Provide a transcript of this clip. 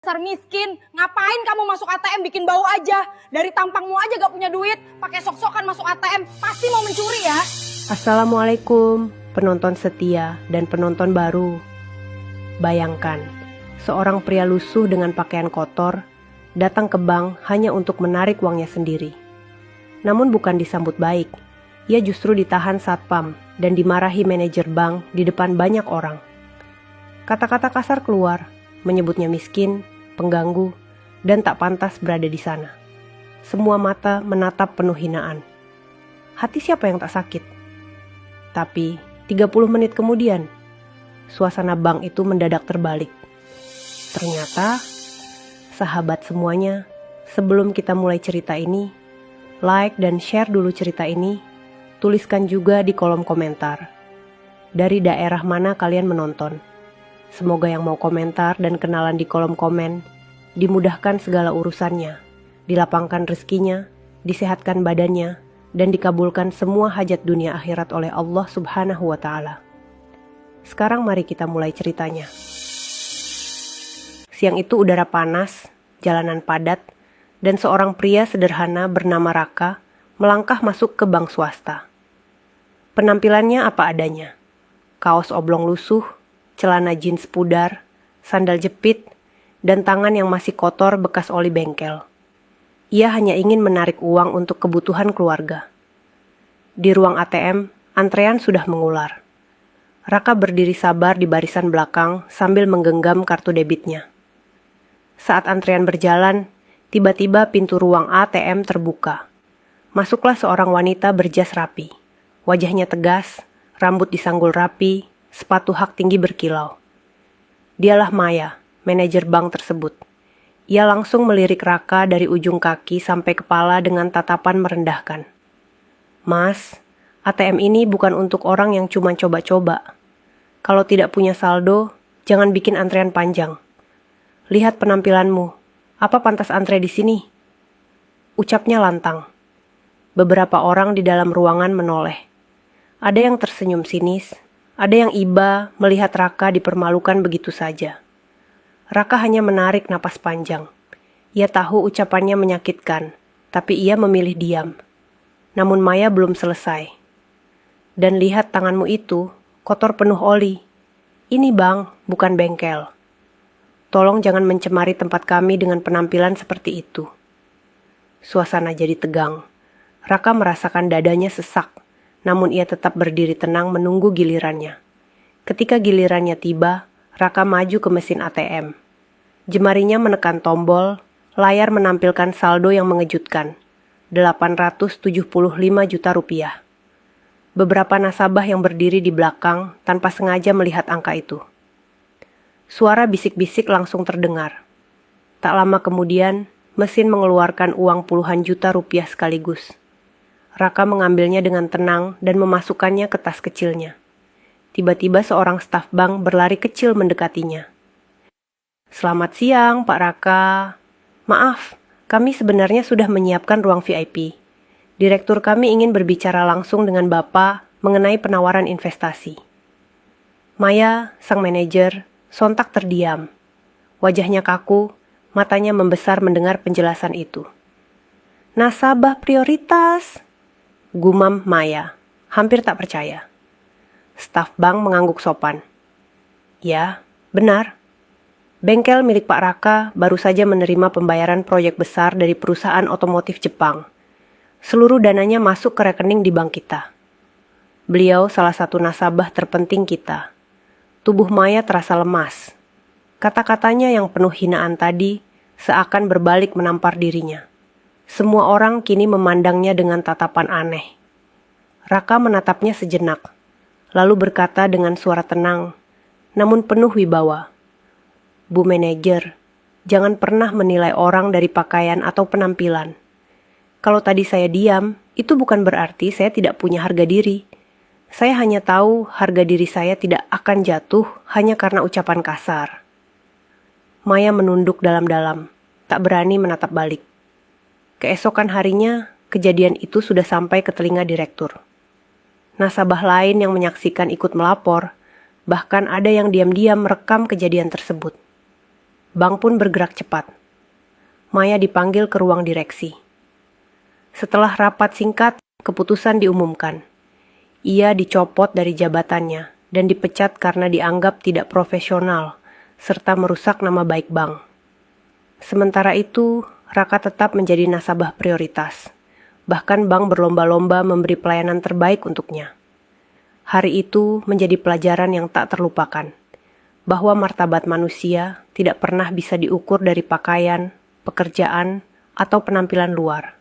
Dasar miskin, ngapain kamu masuk ATM bikin bau aja? Dari tampangmu aja gak punya duit, pakai sok-sokan masuk ATM, pasti mau mencuri ya? Assalamualaikum, penonton setia dan penonton baru. Bayangkan, seorang pria lusuh dengan pakaian kotor datang ke bank hanya untuk menarik uangnya sendiri. Namun bukan disambut baik, ia justru ditahan satpam dan dimarahi manajer bank di depan banyak orang. Kata-kata kasar keluar, menyebutnya miskin, pengganggu, dan tak pantas berada di sana. Semua mata menatap penuh hinaan. Hati siapa yang tak sakit? Tapi 30 menit kemudian, suasana bank itu mendadak terbalik. Ternyata, sahabat semuanya, sebelum kita mulai cerita ini, like dan share dulu cerita ini, tuliskan juga di kolom komentar. Dari daerah mana kalian menonton? Semoga yang mau komentar dan kenalan di kolom komen, dimudahkan segala urusannya, dilapangkan rezekinya, disehatkan badannya, dan dikabulkan semua hajat dunia akhirat oleh Allah Subhanahu wa Ta'ala. Sekarang mari kita mulai ceritanya. Siang itu udara panas, jalanan padat, dan seorang pria sederhana bernama Raka melangkah masuk ke bank swasta. Penampilannya apa adanya, kaos oblong lusuh, celana jeans pudar, sandal jepit, dan tangan yang masih kotor bekas oli bengkel. Ia hanya ingin menarik uang untuk kebutuhan keluarga. Di ruang ATM, antrean sudah mengular. Raka berdiri sabar di barisan belakang sambil menggenggam kartu debitnya. Saat antrean berjalan, tiba-tiba pintu ruang ATM terbuka. Masuklah seorang wanita berjas rapi. Wajahnya tegas, rambut disanggul rapi, sepatu hak tinggi berkilau. Dialah Maya, manajer bank tersebut. Ia langsung melirik Raka dari ujung kaki sampai kepala dengan tatapan merendahkan. Mas, ATM ini bukan untuk orang yang cuma coba-coba. Kalau tidak punya saldo, jangan bikin antrean panjang. Lihat penampilanmu, apa pantas antre di sini? Ucapnya lantang. Beberapa orang di dalam ruangan menoleh. Ada yang tersenyum sinis, ada yang iba melihat Raka dipermalukan begitu saja. Raka hanya menarik napas panjang. Ia tahu ucapannya menyakitkan, tapi ia memilih diam. Namun Maya belum selesai. Dan lihat tanganmu itu, kotor penuh oli. Ini bang, bukan bengkel. Tolong jangan mencemari tempat kami dengan penampilan seperti itu. Suasana jadi tegang. Raka merasakan dadanya sesak, namun ia tetap berdiri tenang menunggu gilirannya. Ketika gilirannya tiba, Raka maju ke mesin ATM. Jemarinya menekan tombol, layar menampilkan saldo yang mengejutkan, 875 juta rupiah. Beberapa nasabah yang berdiri di belakang tanpa sengaja melihat angka itu. Suara bisik-bisik langsung terdengar. Tak lama kemudian, mesin mengeluarkan uang puluhan juta rupiah sekaligus. Raka mengambilnya dengan tenang dan memasukkannya ke tas kecilnya. Tiba-tiba seorang staf bank berlari kecil mendekatinya. Selamat siang, Pak Raka. Maaf, kami sebenarnya sudah menyiapkan ruang VIP. Direktur kami ingin berbicara langsung dengan Bapak mengenai penawaran investasi. Maya, sang manajer, sontak terdiam. Wajahnya kaku, matanya membesar mendengar penjelasan itu. Nasabah prioritas, gumam Maya, hampir tak percaya. Staf bank mengangguk sopan. Ya, benar. Bengkel milik Pak Raka baru saja menerima pembayaran proyek besar dari perusahaan otomotif Jepang. Seluruh dananya masuk ke rekening di bank kita. Beliau salah satu nasabah terpenting kita. Tubuh Maya terasa lemas. Kata-katanya yang penuh hinaan tadi seakan berbalik menampar dirinya. Semua orang kini memandangnya dengan tatapan aneh. Raka menatapnya sejenak, lalu berkata dengan suara tenang, namun penuh wibawa. Bu manajer, jangan pernah menilai orang dari pakaian atau penampilan. Kalau tadi saya diam, itu bukan berarti saya tidak punya harga diri. Saya hanya tahu harga diri saya tidak akan jatuh hanya karena ucapan kasar. Maya menunduk dalam-dalam, tak berani menatap balik. Keesokan harinya, kejadian itu sudah sampai ke telinga direktur. Nasabah lain yang menyaksikan ikut melapor, bahkan ada yang diam-diam merekam kejadian tersebut. Bank pun bergerak cepat. Maya dipanggil ke ruang direksi. Setelah rapat singkat, keputusan diumumkan. Ia dicopot dari jabatannya dan dipecat karena dianggap tidak profesional serta merusak nama baik bank. Sementara itu, Raka tetap menjadi nasabah prioritas. Bahkan bank berlomba-lomba memberi pelayanan terbaik untuknya. Hari itu menjadi pelajaran yang tak terlupakan, bahwa martabat manusia tidak pernah bisa diukur dari pakaian, pekerjaan, atau penampilan luar.